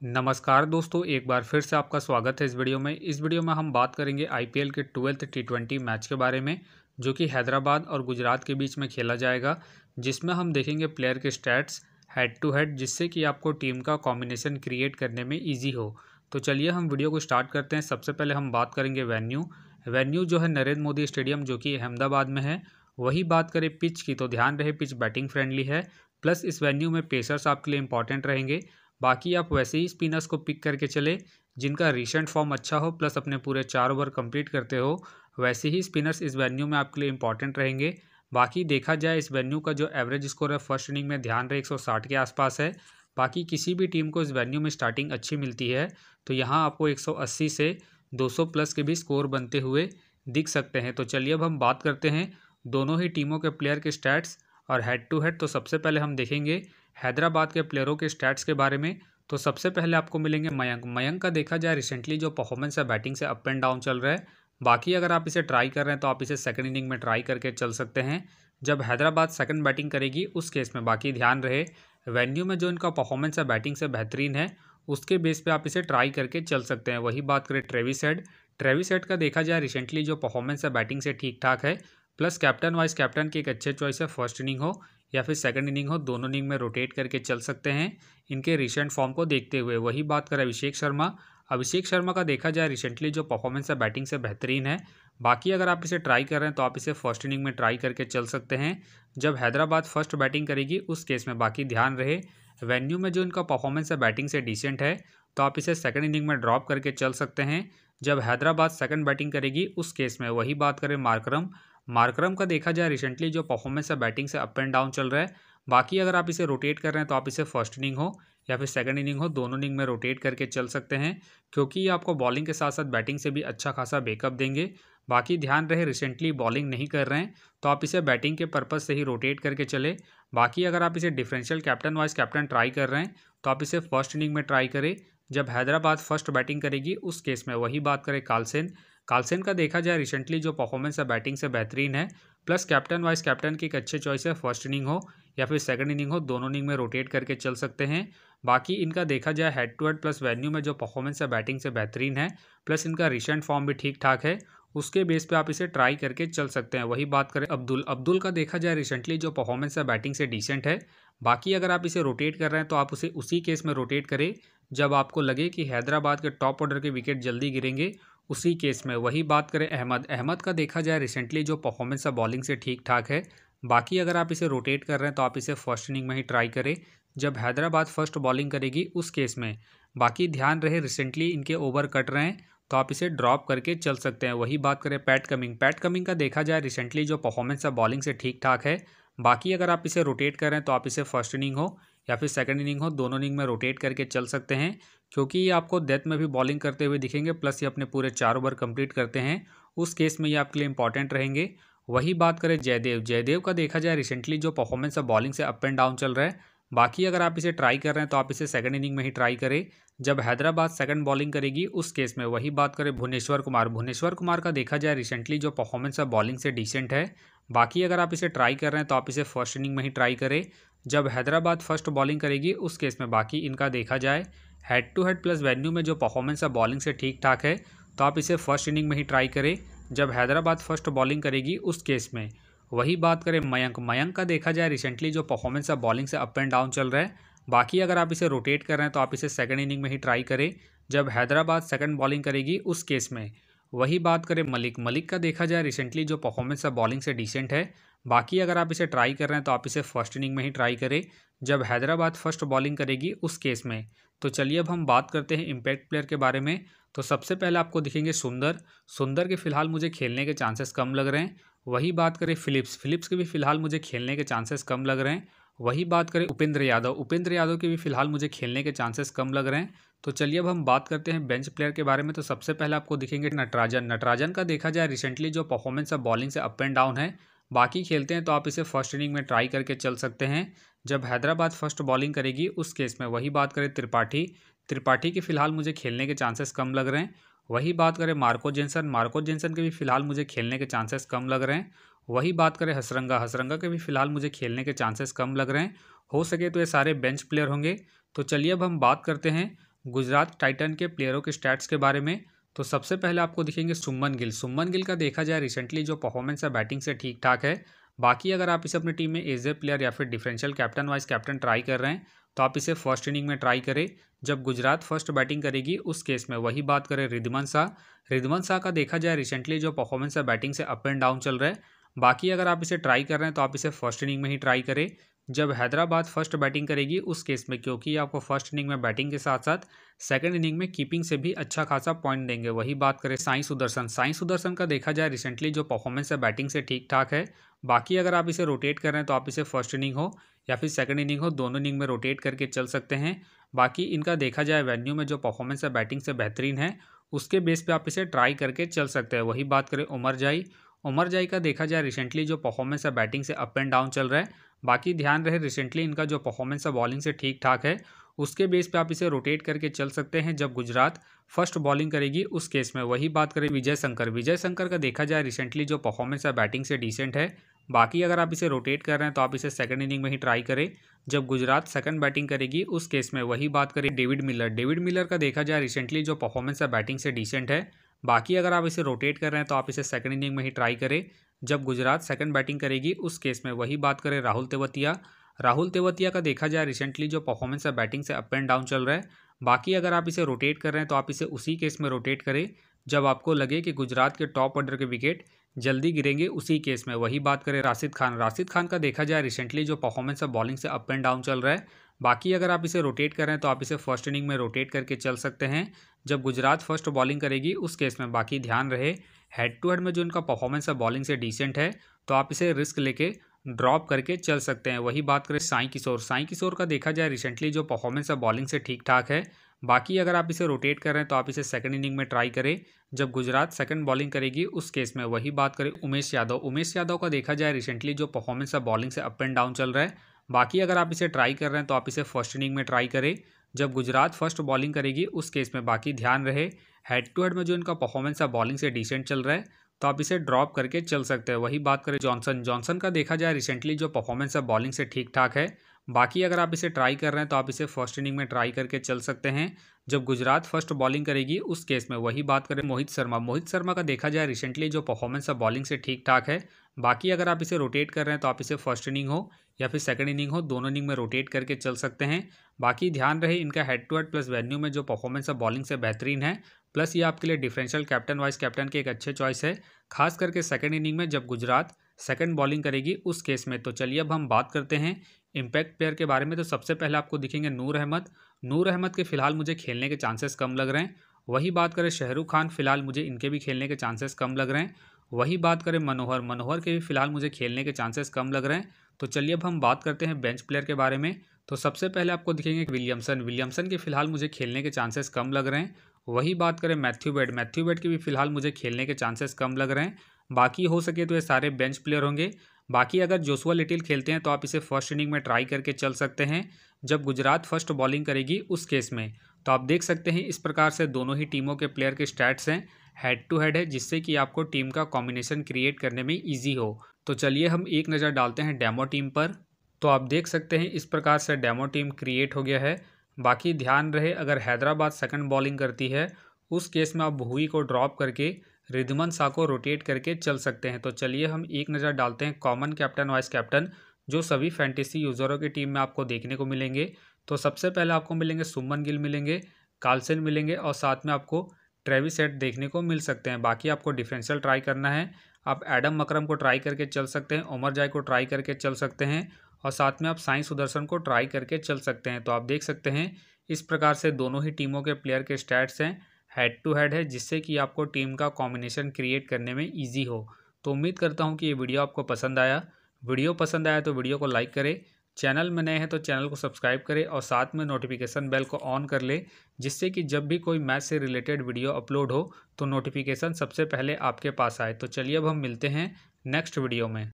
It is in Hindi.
नमस्कार दोस्तों, एक बार फिर से आपका स्वागत है इस वीडियो में। इस वीडियो में हम बात करेंगे आईपीएल के 12th T20 मैच के बारे में, जो कि हैदराबाद और गुजरात के बीच में खेला जाएगा, जिसमें हम देखेंगे प्लेयर के स्टैट्स हेड टू हेड, जिससे कि आपको टीम का कॉम्बिनेशन क्रिएट करने में ईजी हो। तो चलिए हम वीडियो को स्टार्ट करते हैं। सबसे पहले हम बात करेंगे वेन्यू जो है नरेंद्र मोदी स्टेडियम, जो कि अहमदाबाद में है। वही बात करें पिच की, तो ध्यान रहे पिच बैटिंग फ्रेंडली है, प्लस इस वेन्यू में पेसर्स आपके लिए इंपॉर्टेंट रहेंगे। बाकी आप वैसे ही स्पिनर्स को पिक करके चले जिनका रिसेंट फॉर्म अच्छा हो, प्लस अपने पूरे 4 ओवर कंप्लीट करते हो। वैसे ही स्पिनर्स इस वेन्यू में आपके लिए इंपॉर्टेंट रहेंगे। बाकी देखा जाए इस वेन्यू का जो एवरेज स्कोर है फर्स्ट इनिंग में, ध्यान रहे 160 के आसपास है। बाकी किसी भी टीम को इस वेन्यू में स्टार्टिंग अच्छी मिलती है तो यहाँ आपको 180 से 200 प्लस के भी स्कोर बनते हुए दिख सकते हैं। तो चलिए अब हम बात करते हैं दोनों ही टीमों के प्लेयर के स्टैट्स और हेड टू हेड। तो सबसे पहले हम देखेंगे हैदराबाद के प्लेयरों के स्टैट्स के बारे में। तो सबसे पहले आपको मिलेंगे मयंक का देखा जाए रिसेंटली जो परफॉर्मेंस है बैटिंग से अप एंड डाउन चल रहा है। बाकी अगर आप इसे ट्राई कर रहे हैं तो आप इसे सेकंड इनिंग में ट्राई करके चल सकते हैं जब हैदराबाद सेकंड बैटिंग करेगी उस केस में। बाकी ध्यान रहे वेन्यू में जो इनका परफॉर्मेंस है बैटिंग से बेहतरीन है, उसके बेस पे आप इसे ट्राई करके चल सकते हैं। वही बात करें ट्रेविस हेड का देखा जाए रिसेंटली जो परफॉर्मेंस है बैटिंग से ठीक ठाक है, प्लस कैप्टन वाइस कैप्टन की एक अच्छे चॉइस है। फर्स्ट इनिंग हो या फिर सेकंड इनिंग हो, दोनों इनिंग में रोटेट करके चल सकते हैं इनके रिसेंट फॉर्म को देखते हुए। वही बात करें अभिषेक शर्मा का देखा जाए रिसेंटली जो परफॉर्मेंस है बैटिंग से बेहतरीन है। बाकी अगर आप इसे ट्राई कर रहे हैं तो आप इसे फर्स्ट इनिंग में ट्राई करके चल सकते हैं जब हैदराबाद फर्स्ट बैटिंग करेगी उस केस में। बाकी ध्यान रहे वेन्यू में जो इनका परफॉर्मेंस है बैटिंग से डिसेंट है, तो आप इसे सेकंड इनिंग में ड्रॉप करके चल सकते हैं जब हैदराबाद सेकंड बैटिंग करेगी उस केस में। वही बात करें मार्करम का देखा जाए रिसेंटली जो परफॉर्मेंस है बैटिंग से अप एंड डाउन चल रहा है। बाकी अगर आप इसे रोटेट कर रहे हैं तो आप इसे फर्स्ट इनिंग हो या फिर सेकंड इनिंग हो, दोनों इनिंग में रोटेट करके चल सकते हैं, क्योंकि ये आपको बॉलिंग के साथ साथ बैटिंग से भी अच्छा खासा बैकअप देंगे। बाकी ध्यान रहे रिसेंटली बॉलिंग नहीं कर रहे हैं तो आप इसे बैटिंग के पर्पज़ से ही रोटेट करके चले। बाकी अगर आप इसे differential captain vice captain try कर रहे हैं तो आप इसे फर्स्ट इनिंग में ट्राई करें जब हैदराबाद फर्स्ट बैटिंग करेगी उस केस में। वही बात करें कार्लसेन का देखा जाए रिसेंटली जो परफॉर्मेंस है बैटिंग से बेहतरीन है, प्लस कैप्टन वाइस कैप्टन की एक अच्छे चॉइस है। फर्स्ट इनिंग हो या फिर सेकंड इनिंग हो, दोनों इनिंग में रोटेट करके चल सकते हैं। बाकी इनका देखा जाए head to head plus venue में जो परफॉर्मेंस है बैटिंग से बेहतरीन है, प्लस इनका रिसेंट फॉर्म भी ठीक ठाक है, उसके बेस पे आप इसे ट्राई करके चल सकते हैं। वही बात करें अब्दुल का देखा जाए रिसेंटली जो परफॉर्मेंस है बैटिंग से डिसेंट है। बाकी अगर आप इसे रोटेट कर रहे हैं तो आप उसे उसी केस में रोटेट करें जब आपको लगे कि हैदराबाद के टॉप ऑर्डर के विकेट जल्दी गिरेंगे, उसी केस में। वही बात करें अहमद का देखा जाए रिसेंटली जो परफॉर्मेंस है बॉलिंग से ठीक ठाक है। बाकी अगर आप इसे रोटेट कर रहे हैं तो आप इसे फर्स्ट इनिंग में ही ट्राई करें जब हैदराबाद फर्स्ट बॉलिंग करेगी उस केस में। बाकी ध्यान रहे रिसेंटली इनके ओवर कट रहे हैं तो आप इसे ड्रॉप करके चल सकते हैं। वही बात करें पैट कमिंग का देखा जाए रिसेंटली जो परफॉर्मेंस है बॉलिंग से ठीक ठाक है। बाकी अगर आप इसे रोटेट कर रहे हैं तो आप इसे फर्स्ट इनिंग हो या फिर सेकंड इनिंग हो, दोनों इनिंग में रोटेट करके चल सकते हैं, क्योंकि ये आपको डेथ में भी बॉलिंग करते हुए दिखेंगे, प्लस ये अपने पूरे 4 ओवर कंप्लीट करते हैं, उस केस में ये आपके लिए इंपॉर्टेंट रहेंगे। वही बात करें जयदेव का देखा जाए रिसेंटली जो परफॉर्मेंस है बॉलिंग से अप एंड डाउन चल रहा है। बाकी अगर आप इसे ट्राई कर रहे हैं तो आप इसे सेकंड इनिंग में ही ट्राई करें जब हैदराबाद सेकंड बॉलिंग करेगी उस केस में। वही बात करें भुवनेश्वर कुमार का देखा जाए रिसेंटली जो परफॉर्मेंस है बॉलिंग से डिसेंट है। बाकी अगर आप इसे ट्राई कर रहे हैं तो आप इसे फर्स्ट इनिंग में ही ट्राई करें जब हैदराबाद फर्स्ट बॉलिंग करेगी उस केस में। बाकी इनका देखा जाए head to head plus venue में जो परफॉर्मेंस है बॉलिंग से ठीक ठाक है, तो आप इसे फर्स्ट इनिंग में ही ट्राई करें जब हैदराबाद फर्स्ट बॉलिंग करेगी उस केस में। वही बात करें मयंक का देखा जाए रिसेंटली जो परफॉर्मेंस है बॉलिंग से अप एंड डाउन चल रहा है। बाकी अगर आप इसे रोटेट कर रहे हैं तो आप इसे सेकंड इनिंग में ही ट्राई करें जब हैदराबाद सेकंड बॉलिंग करेगी उस केस में। वही बात करें मलिक का देखा जाए रिसेंटली जो परफॉर्मेंस है बॉलिंग से डिसेंट है। बाकी अगर आप इसे ट्राई कर रहे हैं तो आप इसे फर्स्ट इनिंग में ही ट्राई करें जब हैदराबाद फर्स्ट बॉलिंग करेगी उस केस में। तो चलिए अब हम बात करते हैं इम्पैक्ट प्लेयर के बारे में। तो सबसे पहले आपको दिखेंगे सुंदर के फिलहाल मुझे खेलने के चांसेस कम लग रहे हैं। वही बात करें फिलिप्स के भी फिलहाल मुझे खेलने के चांसेस कम लग रहे हैं। वही बात करें उपेंद्र यादव के भी फिलहाल मुझे खेलने के चांसेस कम लग रहे हैं। तो चलिए अब हम बात करते हैं बेंच प्लेयर के बारे में। तो सबसे पहले आपको दिखेंगे नटराजन का देखा जाए रिसेंटली जो परफॉर्मेंस है बॉलिंग से अप एंड डाउन है। बाकी खेलते हैं तो आप इसे फर्स्ट इनिंग में ट्राई करके चल सकते हैं जब हैदराबाद फर्स्ट बॉलिंग करेगी उस केस में। वही बात करें त्रिपाठी के फिलहाल मुझे खेलने के चांसेस कम लग रहे हैं। वही बात करें मार्को जेंसन के भी फिलहाल मुझे खेलने के चांसेस कम लग रहे हैं। वही बात करें हसरंगा के भी फिलहाल मुझे खेलने के चांसेस कम लग रहे हैं। हो सके तो ये सारे बेंच प्लेयर होंगे। तो चलिए अब हम बात करते हैं गुजरात टाइटन के प्लेयरों के स्टैट्स के बारे में। तो सबसे पहले आपको दिखेंगे सुमन गिल। सुमन गिल का देखा जाए रिसेंटली जो परफॉर्मेंस है बैटिंग से ठीक ठाक है। बाकी अगर आप इसे अपनी टीम में एज ए प्लेयर या फिर differential captain vice captain try कर रहे हैं तो आप इसे फर्स्ट इनिंग में ट्राई करें जब गुजरात फर्स्ट बैटिंग करेगी उस केस में। वही बात करें रिद्धमान शाह। रिद्धमान शाह का देखा जाए रिसेंटली जो परफॉर्मेंस है बैटिंग से अप एंड डाउन चल रहा है। बाकी अगर आप इसे ट्राई कर रहे हैं तो आप इसे फर्स्ट इनिंग में ही ट्राई करें जब हैदराबाद फर्स्ट बैटिंग करेगी उस केस में, क्योंकि आपको फर्स्ट इनिंग में बैटिंग के साथ साथ सेकंड इनिंग में कीपिंग से भी अच्छा खासा पॉइंट देंगे। वही बात करें साई सुदर्शन। साई सुदर्शन का देखा जाए रिसेंटली जो परफॉर्मेंस है बैटिंग से ठीक ठाक है। बाकी अगर आप इसे रोटेट कर रहे हैं तो आप इसे फर्स्ट इनिंग हो या फिर सेकंड इनिंग हो, दोनों इनिंग में रोटेट करके चल सकते हैं। बाकी इनका देखा जाए वेन्यू में जो परफॉर्मेंस है बैटिंग से बेहतरीन है उसके बेस पे आप इसे ट्राई करके चल सकते हैं। वही बात करें उमर जाई। उमर जाई का देखा जाए रिसेंटली जो परफॉर्मेंस है बैटिंग से अप एंड डाउन चल रहा है। बाकी ध्यान रहे रिसेंटली इनका जो परफॉर्मेंस है बॉलिंग से ठीक ठाक है, उसके बेस पे आप इसे रोटेट करके चल सकते हैं जब गुजरात फर्स्ट बॉलिंग करेगी उस केस में। वही बात करें विजय शंकर। विजय शंकर का देखा जाए रिसेंटली जो परफॉर्मेंस है बैटिंग से डिसेंट है। बाकी अगर आप इसे रोटेट कर रहे हैं तो आप इसे सेकंड इनिंग में ही ट्राई करें जब गुजरात सेकंड बैटिंग करेगी उस केस में। वही बात करें डेविड मिलर। डेविड मिलर का देखा जाए रिसेंटली जो परफॉर्मेंस है बैटिंग से डिसेंट है। बाकी अगर आप इसे रोटेट कर रहे हैं तो आप इसे सेकंड इनिंग में ही ट्राई करें जब गुजरात सेकंड बैटिंग करेगी उस केस में। वही बात करें राहुल तेवतिया। राहुल तेवतिया का देखा जाए रिसेंटली जो परफॉर्मेंस है बैटिंग से अप एंड डाउन चल रहा है। बाकी अगर आप इसे रोटेट कर रहे हैं तो आप इसे उसी केस में रोटेट करें जब आपको लगे कि गुजरात के टॉप ऑर्डर के विकेट जल्दी गिरेंगे उसी केस में। वही बात करें राशिद खान। राशिद खान का देखा जाए रिसेंटली जो परफॉर्मेंस है बॉलिंग से अप एंड डाउन चल रहा है। बाकी अगर आप इसे रोटेट कर रहे हैं तो आप इसे फर्स्ट इनिंग में रोटेट करके चल सकते हैं जब गुजरात फर्स्ट बॉलिंग करेगी उस केस में। बाकी ध्यान रहे हेड टू हेड में जो इनका परफॉर्मेंस है बॉलिंग से डिसेंट है तो आप इसे रिस्क लेके ड्रॉप करके चल सकते हैं। वही बात करें साई किशोर। साई किशोर का देखा जाए रिसेंटली जो परफॉर्मेंस है बॉलिंग से ठीक ठाक है। बाकी अगर आप इसे रोटेट कर रहे हैं तो आप इसे सेकंड इनिंग में ट्राई करें जब गुजरात सेकंड बॉलिंग करेगी उस केस में। वही बात करें उमेश यादव। उमेश यादव का देखा जाए रिसेंटली जो परफॉर्मेंस है बॉलिंग से अप एंड डाउन चल रहा है। बाकी अगर आप इसे ट्राई कर रहे हैं तो आप इसे फर्स्ट इनिंग में ट्राई करें जब गुजरात फर्स्ट बॉलिंग करेगी उस केस में। बाकी ध्यान रहे हेड टू हेड में जो इनका परफॉर्मेंस है बॉलिंग से डिसेंट चल रहा है तो आप इसे ड्रॉप करके चल सकते हैं। वही बात करें जॉनसन। जॉनसन का देखा जाए रिसेंटली जो परफॉर्मेंस है बॉलिंग से ठीक ठाक है। बाकी अगर आप इसे ट्राई कर रहे हैं तो आप इसे फर्स्ट इनिंग में ट्राई करके चल सकते हैं जब गुजरात फर्स्ट बॉलिंग करेगी उस केस में। वही बात करें मोहित शर्मा। मोहित शर्मा का देखा जाए रिसेंटली जो परफॉर्मेंस है बॉलिंग से ठीक ठाक है। बाकी अगर आप इसे रोटेट कर रहे हैं तो आप इसे फर्स्ट इनिंग हो या फिर सेकंड इनिंग हो, दोनों इनिंग में रोटेट करके चल सकते हैं। बाकी ध्यान रहे इनका head to head plus venue में जो परफॉर्मेंस है बॉलिंग से बेहतरीन है, प्लस ये आपके लिए डिफरेंशियल कैप्टन वाइस कैप्टन के एक अच्छे चॉइस है, खास करके सेकंड इनिंग में जब गुजरात सेकंड बॉलिंग करेगी उस केस में। तो चलिए अब हम बात करते हैं इम्पैक्ट प्लेयर के बारे में। तो सबसे पहले आपको दिखेंगे नूर अहमद। नूर अहमद के फिलहाल मुझे खेलने के चांसेस कम लग रहे हैं। वही बात करें शाहरुख खान। फिलहाल मुझे इनके भी खेलने के चांसेस कम लग रहे हैं। वही बात करें मनोहर। मनोहर के भी फिलहाल मुझे खेलने के चांसेस कम लग रहे हैं। तो चलिए अब हम बात करते हैं बेंच प्लेयर के बारे में। तो सबसे पहले आपको दिखेंगे विलियमसन। विलियमसन के फिलहाल मुझे खेलने के चांसेस कम लग रहे हैं। वही बात करें मैथ्यू वेड। मैथ्यू वेड के भी फिलहाल मुझे खेलने के चांसेस कम लग रहे हैं। बाकी हो सके तो ये सारे बेंच प्लेयर होंगे। बाकी अगर जोशुआ लिटिल खेलते हैं तो आप इसे फर्स्ट इनिंग में ट्राई करके चल सकते हैं जब गुजरात फर्स्ट बॉलिंग करेगी उस केस में। तो आप देख सकते हैं इस प्रकार से दोनों ही टीमों के प्लेयर के स्टैट्स हैं, हेड टू हेड है, जिससे कि आपको टीम का कॉम्बिनेशन क्रिएट करने में ईजी हो। तो चलिए हम एक नज़र डालते हैं डेमो टीम पर। तो आप देख सकते हैं इस प्रकार से डेमो टीम क्रिएट हो गया है। बाकी ध्यान रहे अगर हैदराबाद सेकंड बॉलिंग करती है उस केस में आप भुवी को ड्रॉप करके रिद्धमान शाह को रोटेट करके चल सकते हैं। तो चलिए हम एक नज़र डालते हैं कॉमन कैप्टन वाइस कैप्टन जो सभी फैंटेसी यूज़रों की टीम में आपको देखने को मिलेंगे। तो सबसे पहले आपको मिलेंगे सुमन गिल मिलेंगे, कार्लसन मिलेंगे और साथ में आपको ट्रेविस हेड देखने को मिल सकते हैं। बाकी आपको डिफरेंशियल ट्राई करना है, आप एडम मकरम को ट्राई करके चल सकते हैं, उमर जाई को ट्राई करके चल सकते हैं और साथ में आप साई सुदर्शन को ट्राई करके चल सकते हैं। तो आप देख सकते हैं इस प्रकार से दोनों ही टीमों के प्लेयर के स्टैट्स हैं, हेड टू हेड है, जिससे कि आपको टीम का कॉम्बिनेशन क्रिएट करने में ईजी हो। तो उम्मीद करता हूँ कि ये वीडियो आपको पसंद आया। वीडियो पसंद आया तो वीडियो को लाइक करें, चैनल में नए हैं तो चैनल को सब्सक्राइब करें और साथ में नोटिफिकेशन बेल को ऑन कर ले, जिससे कि जब भी कोई मैच से रिलेटेड वीडियो अपलोड हो तो नोटिफिकेशन सबसे पहले आपके पास आए। तो चलिए अब हम मिलते हैं नेक्स्ट वीडियो में।